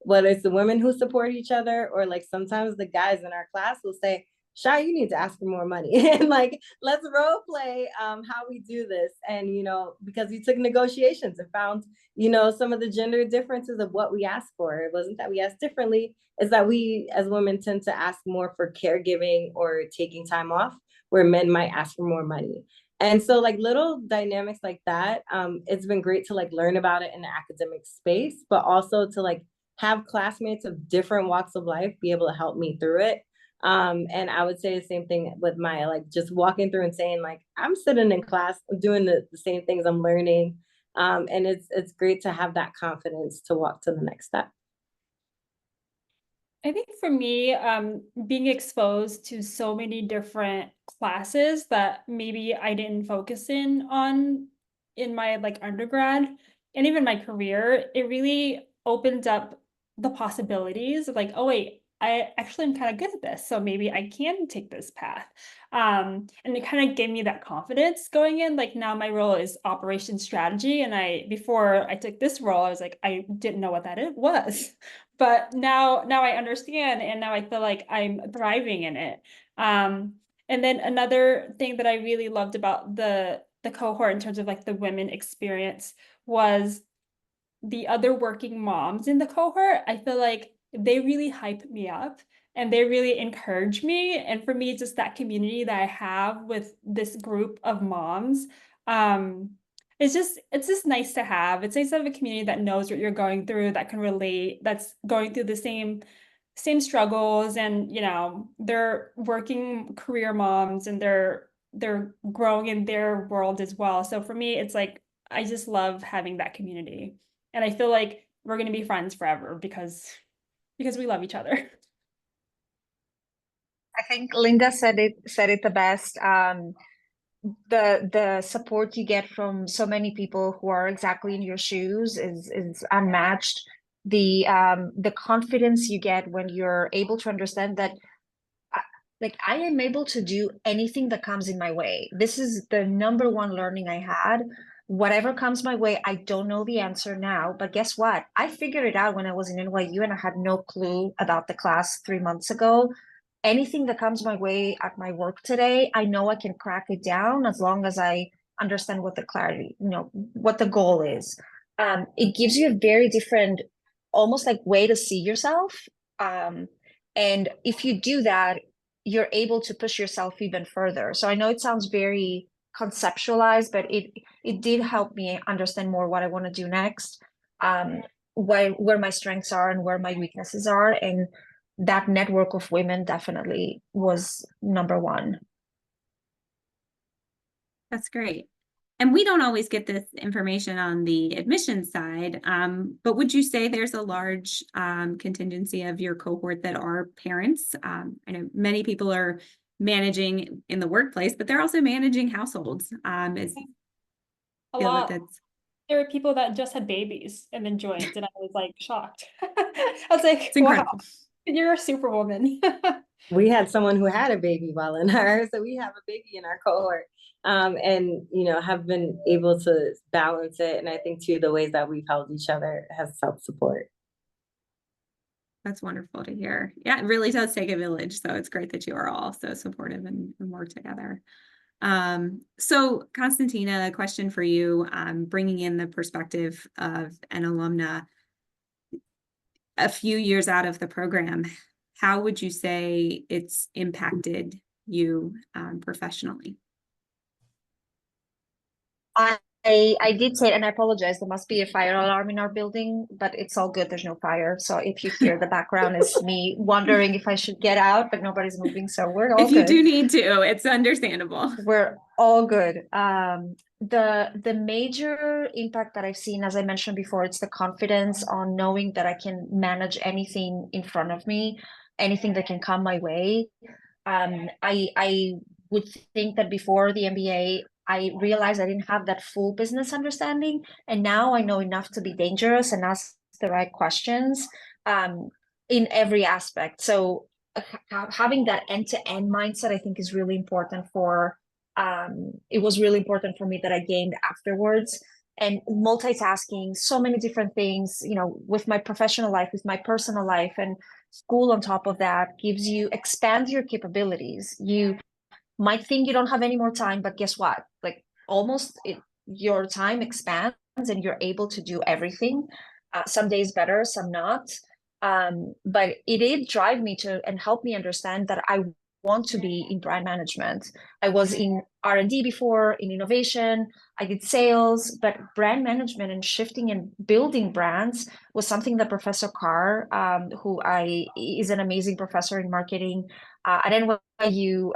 whether it's the women who support each other, or like sometimes the guys in our class will say, Shy, you need to ask for more money. And like, let's role play how we do this. And, because we took negotiations and found, some of the gender differences of what we asked for. It wasn't that we asked differently, it's that we as women tend to ask more for caregiving or taking time off, where men might ask for more money. And so like little dynamics like that, it's been great to like learn about it in the academic space, but also to like have classmates of different walks of life be able to help me through it. And I would say the same thing with Maya, like just walking through and saying like, I'm sitting in class, I'm doing the same things I'm learning. And it's great to have that confidence to walk to the next step. I think for me, being exposed to so many different classes that maybe I didn't focus on in my like undergrad and even my career, it really opened up the possibilities of like, oh wait, I actually am kind of good at this, so maybe I can take this path. And it kind of gave me that confidence going in. Like now my role is operations strategy, and before I took this role, I was like, I didn't know what that was. But now I understand, and now I feel like I'm thriving in it. And then another thing that I really loved about the cohort in terms of like the women experience was the other working moms in the cohort. I feel like they really hype me up and they really encourage me. And for me, just that community that I have with this group of moms, it's just nice to have. It's nice to have a community that knows what you're going through, that can relate, that's going through the same struggles, and they're working career moms and they're growing in their world as well. So for me, it's like I just love having that community. And I feel like we're going to be friends forever because we love each other. I think Linda said it the best. The support you get from so many people who are exactly in your shoes is unmatched. The confidence you get when you're able to understand that like I am able to do anything that comes in my way. This is the number one learning I had. Whatever comes my way, I don't know the answer now, but guess what? I figured it out when I was in NYU and I had no clue about the class 3 months ago. Anything that comes my way at my work today, I know I can crack it down as long as I understand what the clarity, what the goal is. It gives you a very different, almost like way to see yourself. And if you do that, you're able to push yourself even further. So I know it sounds very conceptualized, but it did help me understand more what I want to do next, where my strengths are and where my weaknesses are. And that network of women definitely was number one. That's great. And we don't always get this information on the admissions side, but would you say there's a large contingency of your cohort that are parents? I know many people are managing in the workplace, but they're also managing households. A Feel that lot. that's There were people that just had babies and then joined, and I was like shocked. I was like, it's incredible. wow, you're a superwoman. We had someone who had a baby while in her, so we have a baby in our cohort, and have been able to balance it. And I think too, the ways that we've held each other has helped support. That's wonderful to hear. Yeah, it really does take a village. So it's great that you are all so supportive and work together. So Constantina, a question for you, bringing in the perspective of an alumna a few years out of the program, how would you say it's impacted you professionally? I did say it, and I apologize. There must be a fire alarm in our building, but it's all good. There's no fire. So if you hear the background, is me wondering if I should get out, but nobody's moving. So we're all If you good. do need to, it's understandable. We're all good. The major impact that I've seen, as I mentioned before, it's the confidence on knowing that I can manage anything in front of me, anything that can come my way. I would think that before the MBA, I realized I didn't have that full business understanding, and now I know enough to be dangerous and ask the right questions in every aspect. So having that end-to-end mindset, I think, is really important for. It was really important for me that I gained afterwards, and multitasking, so many different things, with my professional life, with my personal life, and school on top of that expands your capabilities. You might think you don't have any more time, but guess what? Like your time expands and you're able to do everything. Some days better, some not. But it did drive me to and help me understand that I want to be in brand management. I was in R&D before, in innovation. I did sales, but brand management and shifting and building brands was something that Professor Carr, who is an amazing professor in marketing at NYU,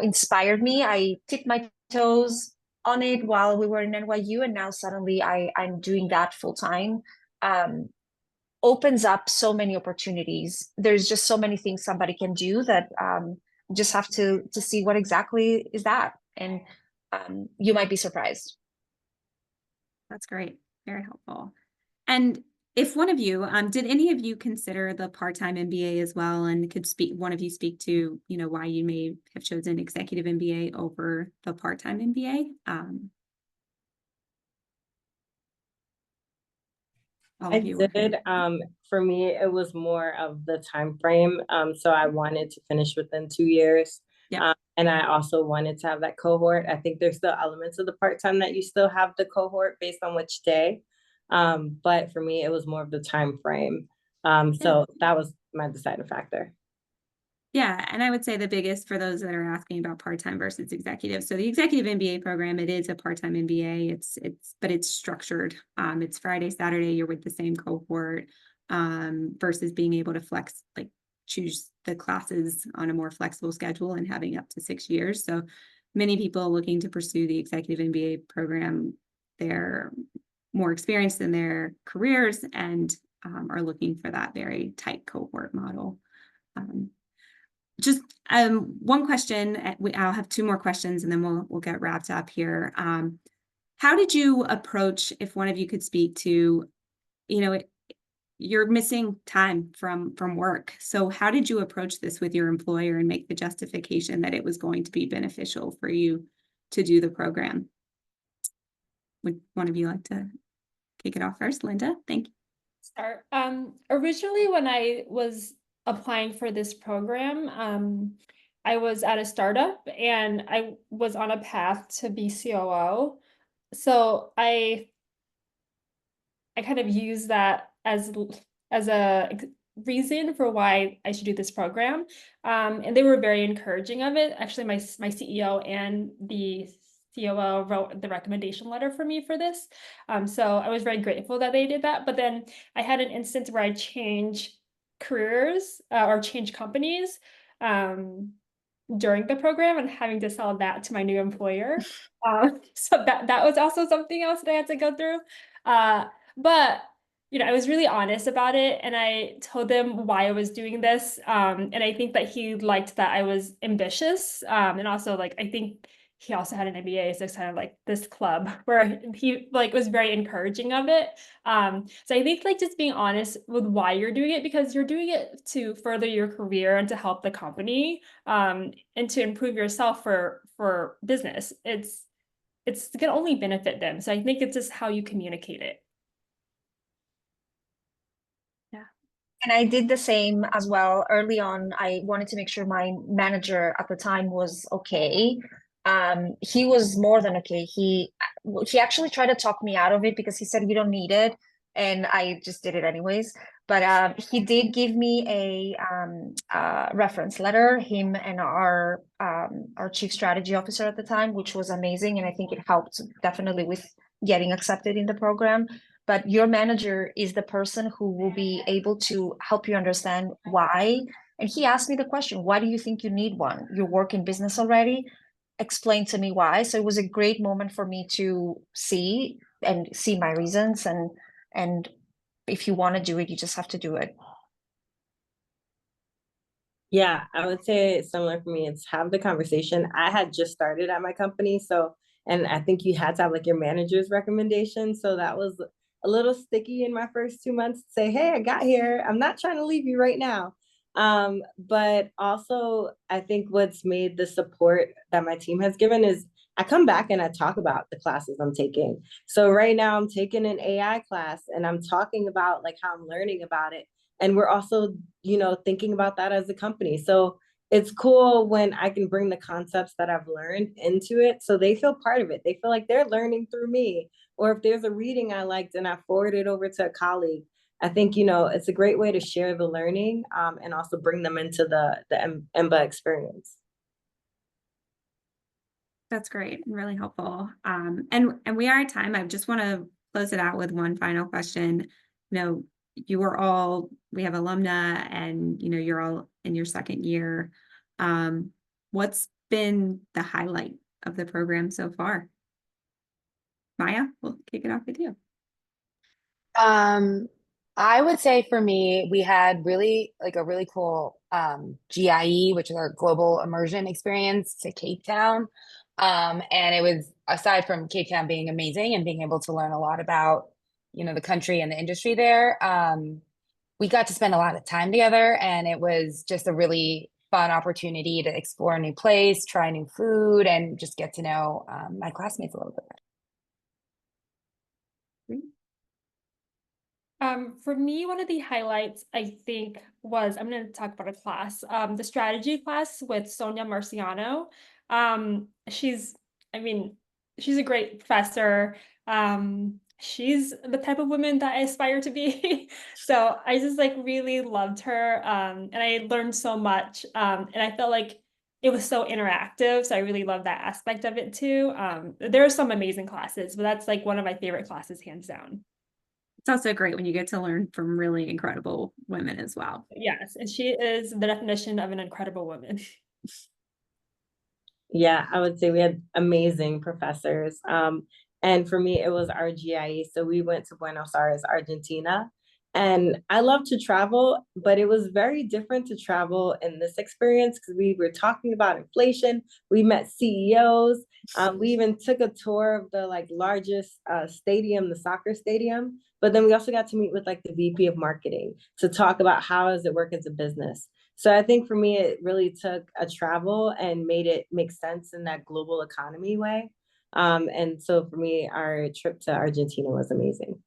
inspired me. I tipped my toes on it while we were in NYU, and now suddenly I'm doing that full time. Opens up so many opportunities. There's just so many things somebody can do that just have to see what exactly is that, and you might be surprised. That's great. Very helpful. And if one of you, did any of you consider the part-time MBA as well? And could one of you speak to, why you may have chosen executive MBA over the part-time MBA? I did. For me, it was more of the time frame. So I wanted to finish within 2 years. Yeah. And I also wanted to have that cohort. I think there's still elements of the part-time that you still have the cohort based on which day. But for me, it was more of the time frame. So that was my deciding factor. Yeah, and I would say the biggest for those that are asking about part-time versus executive. So the executive MBA program, it is a part-time MBA. But it's structured. It's Friday, Saturday, you're with the same cohort, versus being able to choose the classes on a more flexible schedule and having up to 6 years. So many people looking to pursue the executive MBA program, they're more experienced in their careers and are looking for that very tight cohort model. Just one question. I'll have 2 more questions and then we'll get wrapped up here. How did you approach, if one of you could speak to, you're missing time from work. So how did you approach this with your employer and make the justification that it was going to be beneficial for you to do the program? Would one of you like to kick it off first? Linda, thank you. Start. Originally, when I was applying for this program, I was at a startup and I was on a path to be COO. So I kind of use that as a reason for why I should do this program. And they were very encouraging of it. Actually, my CEO and the COO wrote the recommendation letter for me for this. So I was very grateful that they did that. But then I had an instance where I changed careers or change companies during the program and having to sell that to my new employer. So that was also something else that I had to go through. But I was really honest about it, and I told them why I was doing this. And I think that he liked that I was ambitious. And also, like, I think he also had an MBA, so it's kind of like this club where he like was very encouraging of it. So I think like just being honest with why you're doing it, because you're doing it to further your career and to help the company, and to improve yourself for business. It's gonna only benefit them. So I think it's just how you communicate it. And I did the same as well. Early on, I wanted to make sure my manager at the time was okay. He was more than okay. He actually tried to talk me out of it because he said you don't need it, and I just did it anyways. But he did give me a reference letter, him and our chief strategy officer at the time, which was amazing, and I think it helped definitely with getting accepted in the program. But your manager is the person who will be able to help you understand why. And he asked me the question, why do you think you need one? You work in business already. Explain to me why. So it was a great moment for me to see my reasons. And if you want to do it, you just have to do it. Yeah, I would say it's similar for me. It's have the conversation. I had just started at my company, and I think you had to have like your manager's recommendation. So that was a little sticky in my first 2 months to say, hey, I got here. I'm not trying to leave you right now. But also I think what's made the support that my team has given is I come back and I talk about the classes I'm taking. So right now I'm taking an AI class and I'm talking about like how I'm learning about it. And we're also, thinking about that as a company. So it's cool when I can bring the concepts that I've learned into it so they feel part of it. They feel like they're learning through me. Or if there's a reading I liked and I forward it over to a colleague, I think, it's a great way to share the learning, and also bring them into the EMBA experience. That's great and really helpful. And we are at time. I just want to close it out with one final question. We have alumni, and you're all in your second year. What's been the highlight of the program so far? Maya, we'll kick it off with you. I would say for me, we had a really cool GIE, which is our global immersion experience, to Cape Town. And it was, aside from Cape Town being amazing and being able to learn a lot about, the country and the industry there, we got to spend a lot of time together, and it was just a really fun opportunity to explore a new place, try new food, and just get to know my classmates a little bit better. For me, one of the highlights, I think, was, I'm going to talk about a class, the strategy class with Sonia Marciano. She's a great professor. She's the type of woman that I aspire to be. So I just really loved her. And I learned so much. And I felt like it was so interactive. So I really love that aspect of it too. There are some amazing classes, but that's one of my favorite classes, hands down. It's also great when you get to learn from really incredible women as well. Yes, and she is the definition of an incredible woman. Yeah, I would say we had amazing professors. And for me, it was our GIE. So we went to Buenos Aires, Argentina. And I love to travel, but it was very different to travel in this experience because we were talking about inflation. We met CEOs. We even took a tour of the largest stadium, the soccer stadium. But then we also got to meet with the VP of marketing to talk about how does it work as a business. So I think for me, it really took a travel and made it make sense in that global economy way. And so for me, our trip to Argentina was amazing.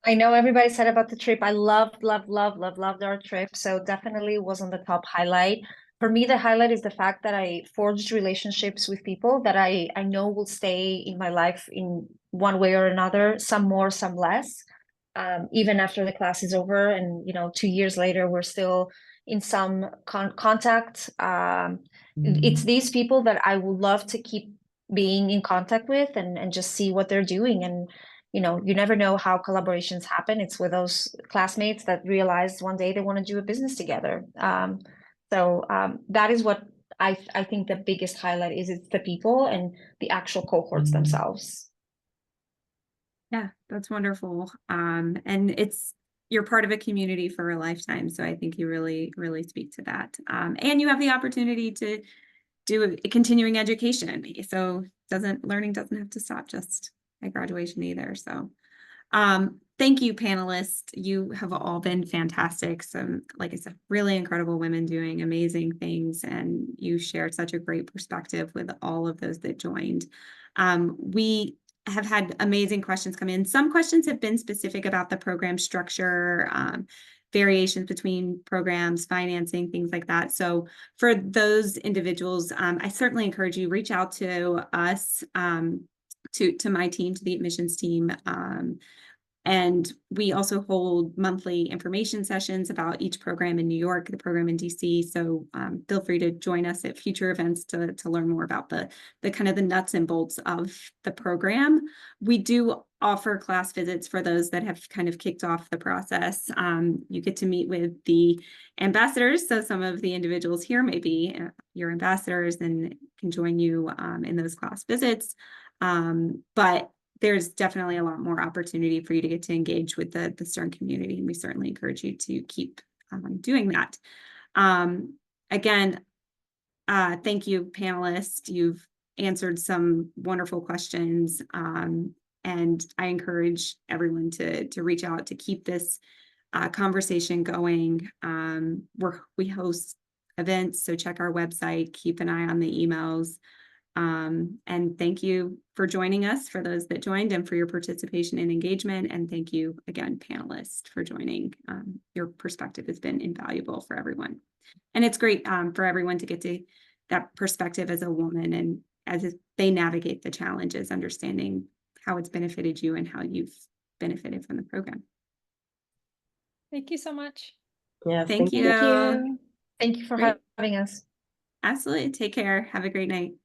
I know everybody said about the trip. I loved our trip. So definitely was on the top highlight. For me, the highlight is the fact that I forged relationships with people that I know will stay in my life in one way or another, some more, some less. Even after the class is over, and 2 years later, we're still in some contact. It's these people that I would love to keep being in contact with and just see what they're doing. And you never know how collaborations happen. It's with those classmates that realize one day they want to do a business together. So that is what I think the biggest highlight is. It's the people and the actual cohorts themselves. Yeah, that's wonderful. And you're part of a community for a lifetime. So I think you really, really speak to that. And you have the opportunity to do a continuing education. So learning doesn't have to stop just at graduation either. So thank you, panelists. You have all been fantastic. Some, like I said, really incredible women doing amazing things. And you shared such a great perspective with all of those that joined. We have had amazing questions come in. Some questions have been specific about the program structure, variations between programs, financing, things like that. So for those individuals, I certainly encourage you reach out to us, to my team, to the admissions team. And we also hold monthly information sessions about each program in New York, the program in DC. So feel free to join us at future events to learn more about the kind of the nuts and bolts of the program. We do offer class visits for those that have kind of kicked off the process. You get to meet with the ambassadors. So some of the individuals here may be your ambassadors and can join you in those class visits. But there's definitely a lot more opportunity for you to get to engage with the Stern community, and we certainly encourage you to keep doing that. Again, thank you, panelists. You've answered some wonderful questions, and I encourage everyone to reach out to keep this conversation going. We host events, so check our website, keep an eye on the emails. And thank you for joining us, for those that joined, and for your participation and engagement. And thank you again, panelists, for joining. Your perspective has been invaluable for everyone. And it's great for everyone to get to that perspective as a woman, and as they navigate the challenges, understanding how it's benefited you and how you've benefited from the program. Thank you so much. Yes, Thank you. Thank you. Thank you for Great. having us. Absolutely. Take care. Have a great night.